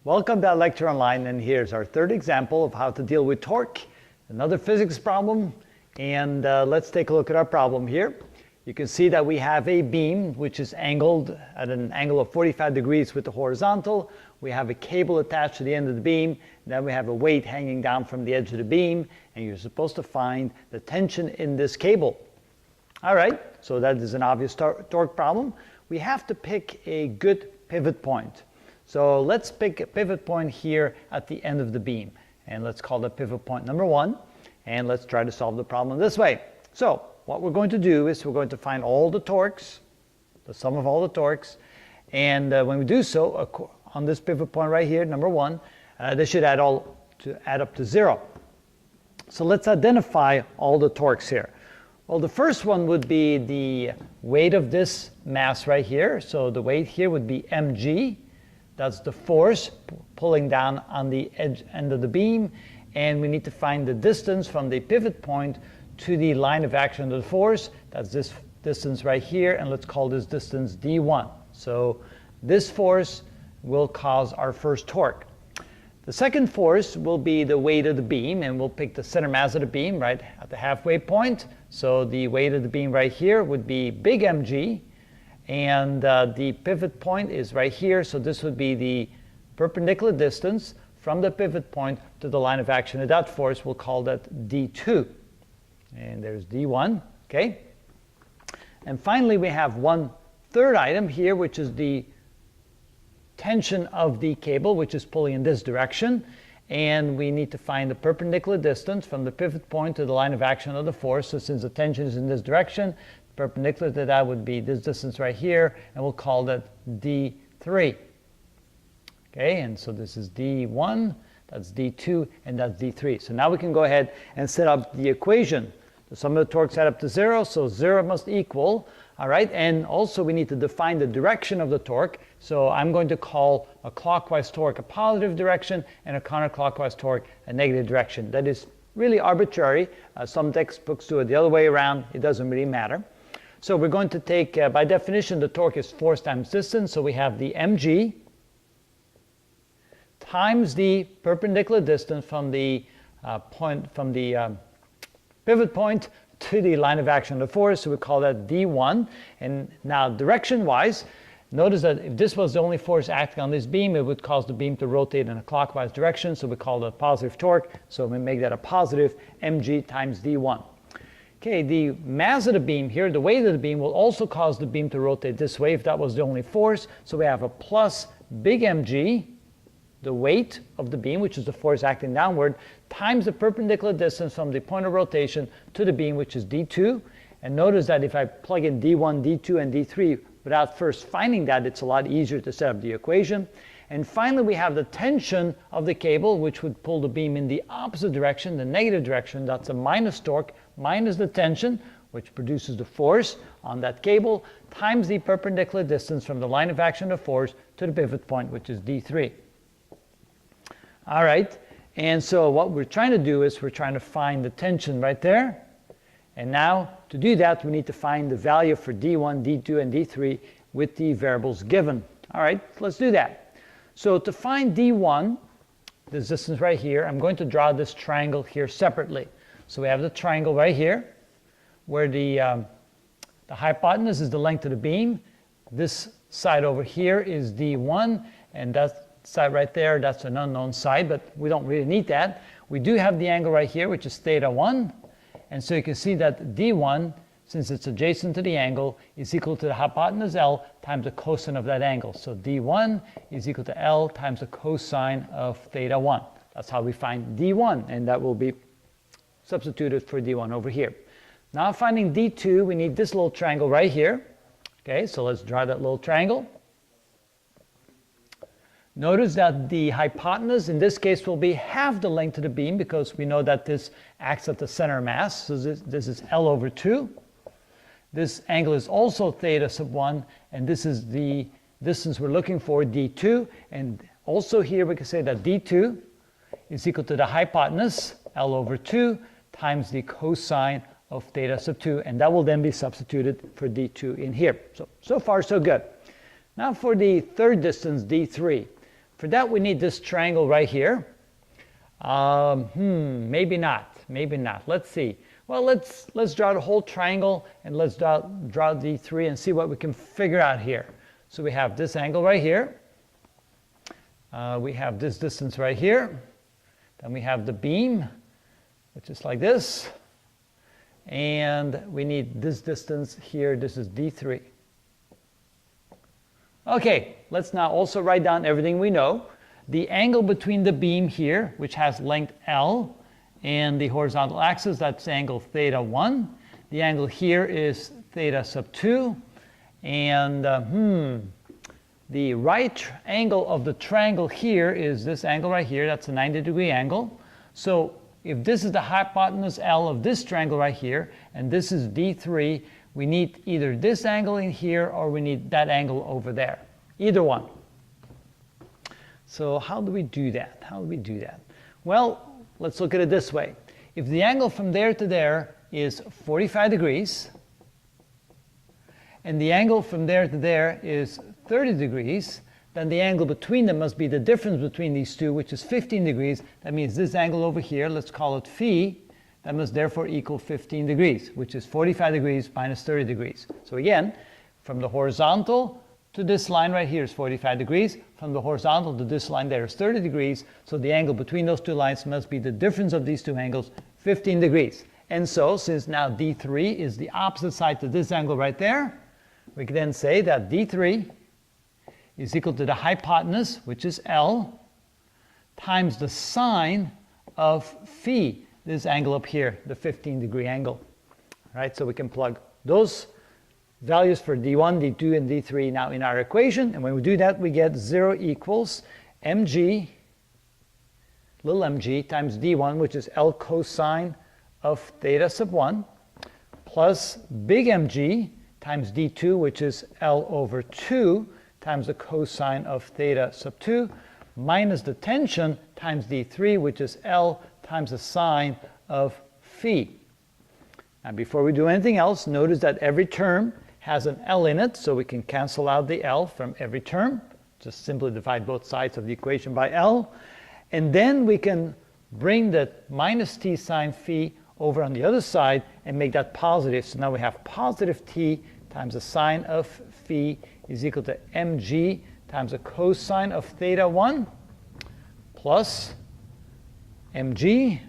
Welcome to Lecture Online, and here's our third example of how to deal with torque, another physics problem. And let's take a look at our problem here. You can see that we have a beam which is angled at an angle of 45 degrees with the horizontal. We have a cable attached to the end of the beam. Then we have a weight hanging down from the edge of the beam, and you're supposed to find the tension in this cable. All right, so that is an obvious torque problem. We have to pick a good pivot point. So let's pick a pivot point here at the end of the beam, and let's call that pivot point number 1, and let's try to solve the problem this way. So what we're going to do is we're going to find all the torques, the sum of all the torques, and when we do so on this pivot point right here, number 1, they should add up to 0. So let's identify all the torques here. Well, the first one would be the weight of this mass right here. So the weight here would be mg. That's the force pulling down on the end of the beam, and we need to find the distance from the pivot point to the line of action of the force. That's this distance right here, and let's call this distance d1. So this force will cause our first torque. The second force will be the weight of the beam, and we'll pick the center mass of the beam right at the halfway point. So the weight of the beam right here would be big mg. And the pivot point is right here, so this would be the perpendicular distance from the pivot point to the line of action of that force. We'll call that d2. And there's d1, okay? And finally, we have one third item here, which is the tension of the cable, which is pulling in this direction. And we need to find the perpendicular distance from the pivot point to the line of action of the force. So since the tension is in this direction, perpendicular to that would be this distance right here, and we'll call that d3. Okay, and so this is d1, that's d2, and that's d3. So now we can go ahead and set up the equation. The sum of the torques add up to 0, so 0 must equal. All right, and also we need to define the direction of the torque. So I'm going to call a clockwise torque a positive direction and a counterclockwise torque a negative direction. That is really arbitrary. Some textbooks do it the other way around. It doesn't really matter. So we're going to take, by definition, the torque is force times distance. So we have the mg times the perpendicular distance from the pivot point to the line of action of the force. So we call that d1. And now direction-wise, notice that if this was the only force acting on this beam, it would cause the beam to rotate in a clockwise direction. So we call that positive torque. So we make that a positive mg times d1. Okay, the mass of the beam here, the weight of the beam, will also cause the beam to rotate this way if that was the only force. So we have a plus big mg, the weight of the beam, which is the force acting downward, times the perpendicular distance from the point of rotation to the beam, which is d2. And notice that if I plug in d1, d2, and d3 without first finding that, it's a lot easier to set up the equation. And finally, we have the tension of the cable, which would pull the beam in the opposite direction, the negative direction. That's a minus torque minus the tension, which produces the force on that cable, times the perpendicular distance from the line of action of force to the pivot point, which is d3. All right, and so what we're trying to do is we're trying to find the tension right there. And now, to do that, we need to find the value for d1, d2, and d3 with the variables given. All right, let's do that. So to find d1, this distance right here, I'm going to draw this triangle here separately. So we have the triangle right here, where the hypotenuse is the length of the beam. This side over here is d1, and that side right there, that's an unknown side, but we don't really need that. We do have the angle right here, which is theta 1. And so you can see that d1, since it's adjacent to the angle, is equal to the hypotenuse L times the cosine of that angle. So d1 is equal to L times the cosine of theta 1. That's how we find d1, and that will be substituted for d1 over here. Now finding d2, we need this little triangle right here. Okay, so let's draw that little triangle. Notice that the hypotenuse in this case will be half the length of the beam, because we know that this acts at the center of mass. So this is L over 2. This angle is also theta sub 1, and this is the distance we're looking for, d2. And also here we can say that d2 is equal to the hypotenuse, L over 2, times the cosine of theta sub 2, and that will then be substituted for d2 in here. So far so good. Now for the third distance, d3. For that, we need this triangle right here. Maybe not. Maybe not. Let's see. Well, let's draw the whole triangle, and let's draw D3 and see what we can figure out here. So we have this angle right here. We have this distance right here. Then we have the beam, which is like this. And we need this distance here. This is D3. Okay, let's now also write down everything we know. The angle between the beam here, which has length L, and the horizontal axis, that's angle theta 1. The angle here is theta sub 2. And the right angle of the triangle here is this angle right here. That's a 90-degree angle. So if this is the hypotenuse L of this triangle right here, and this is D3, we need either this angle in here or we need that angle over there. Either one. So how do we do that? How do we do that? Well, let's look at it this way. If the angle from there to there is 45 degrees, and the angle from there to there is 30 degrees, then the angle between them must be the difference between these two, which is 15 degrees. That means this angle over here, let's call it phi, that must therefore equal 15 degrees, which is 45 degrees minus 30 degrees. So again, from the horizontal to this line right here is 45 degrees. From the horizontal to this line there is 30 degrees. So the angle between those two lines must be the difference of these two angles, 15 degrees. And so, since now D3 is the opposite side to this angle right there, we can then say that D3 is equal to the hypotenuse, which is L, times the sine of phi, this angle up here, the 15-degree angle. All right, so we can plug those values for D1, D2, and D3 now in our equation. And when we do that, we get 0 equals mg, little mg, times D1, which is L cosine of theta sub 1, plus big mg times D2, which is L over 2, times the cosine of theta sub 2, minus the tension times D3, which is L times the sine of phi. Now before we do anything else, notice that every term has an L in it, so we can cancel out the L from every term. Just simply divide both sides of the equation by L. And then we can bring the minus t sine phi over on the other side and make that positive. So now we have positive t times the sine of phi is equal to mg times the cosine of theta 1 plus mg.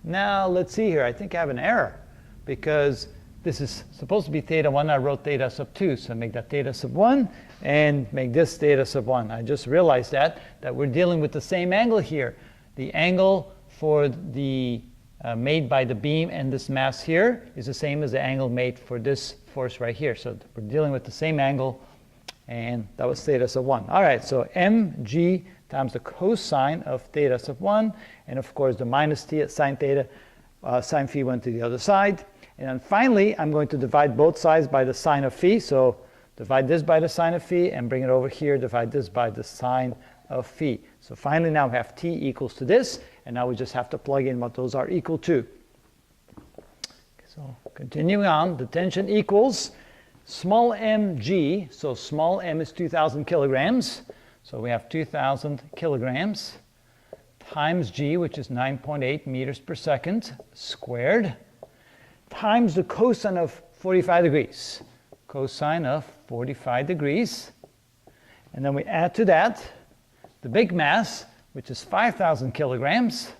Now let's see here. I think I have an error because this is supposed to be theta 1. I wrote theta sub 2. So make that theta sub 1 and make this theta sub 1. I just realized that we're dealing with the same angle here. The angle for the made by the beam and this mass here is the same as the angle made for this force right here. So we're dealing with the same angle, and that was theta sub 1. All right, so mg times the cosine of theta sub 1, and of course the minus t sine theta, sine phi went to the other side. And then finally, I'm going to divide both sides by the sine of phi. So divide this by the sine of phi and bring it over here, divide this by the sine of phi. So finally now we have t equals to this, and now we just have to plug in what those are equal to. So continuing on, the tension equals small mg, so small m is 2,000 kilograms. So we have 2,000 kilograms times g, which is 9.8 meters per second squared, times the cosine of 45 degrees. Cosine of 45 degrees. And then we add to that the big mass, which is 5,000 kilograms,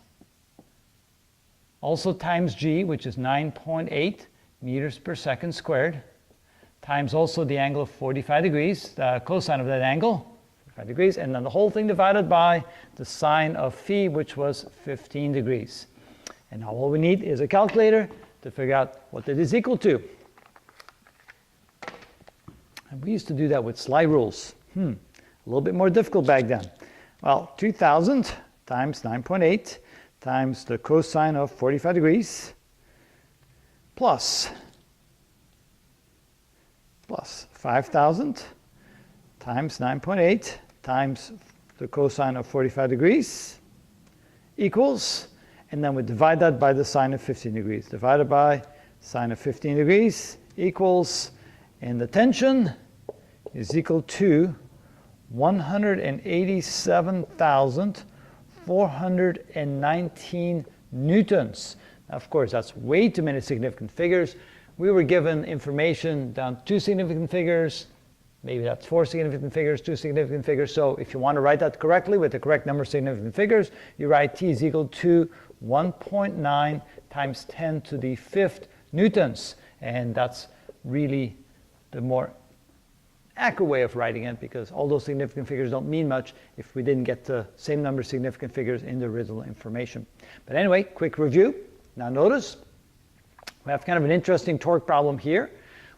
also times g, which is 9.8 meters per second squared, times also the angle of 45 degrees, the cosine of that angle, 45 degrees, and then the whole thing divided by the sine of phi, which was 15 degrees. And now all we need is a calculator to figure out what that is equal to. And we used to do that with slide rules. A little bit more difficult back then. Well, 2,000 times 9.8 times the cosine of 45 degrees plus 5,000 times 9.8 times the cosine of 45 degrees equals, and then we divide that by the sine of 15 degrees. Divided by sine of 15 degrees equals, and the tension is equal to 187,419 newtons. Now, of course, that's way too many significant figures. We were given information down 2 significant figures. Maybe that's 4 significant figures, 2 significant figures. So if you want to write that correctly with the correct number of significant figures, you write T is equal to 1.9 times 10 to the 5th newtons. And that's really the more accurate way of writing it, because all those significant figures don't mean much if we didn't get the same number of significant figures in the original information. But anyway, quick review. Now notice, we have kind of an interesting torque problem here.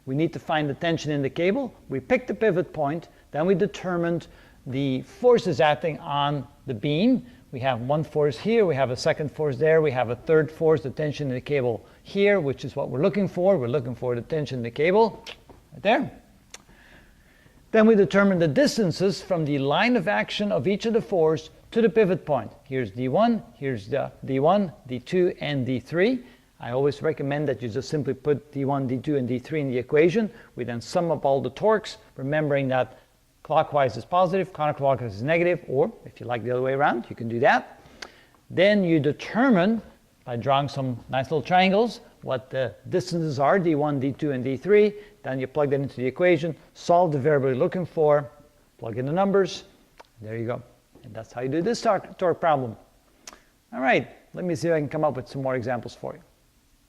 We need to find the tension in the cable. We picked the pivot point, then we determined the forces acting on the beam. We have one force here, we have a second force there, we have a third force, the tension in the cable here, which is what we're looking for. We're looking for the tension in the cable, right there. Then we determine the distances from the line of action of each of the forces to the pivot point. Here's D1, here's the D1, D2, and D3. I always recommend that you just simply put D1, D2, and D3 in the equation. We then sum up all the torques, remembering that clockwise is positive, counterclockwise is negative, or if you like the other way around, you can do that. Then you determine, by drawing some nice little triangles, what the distances are, D1, D2, and D3. Then you plug that into the equation, solve the variable you're looking for, plug in the numbers, there you go. And that's how you do this torque problem. All right, let me see if I can come up with some more examples for you.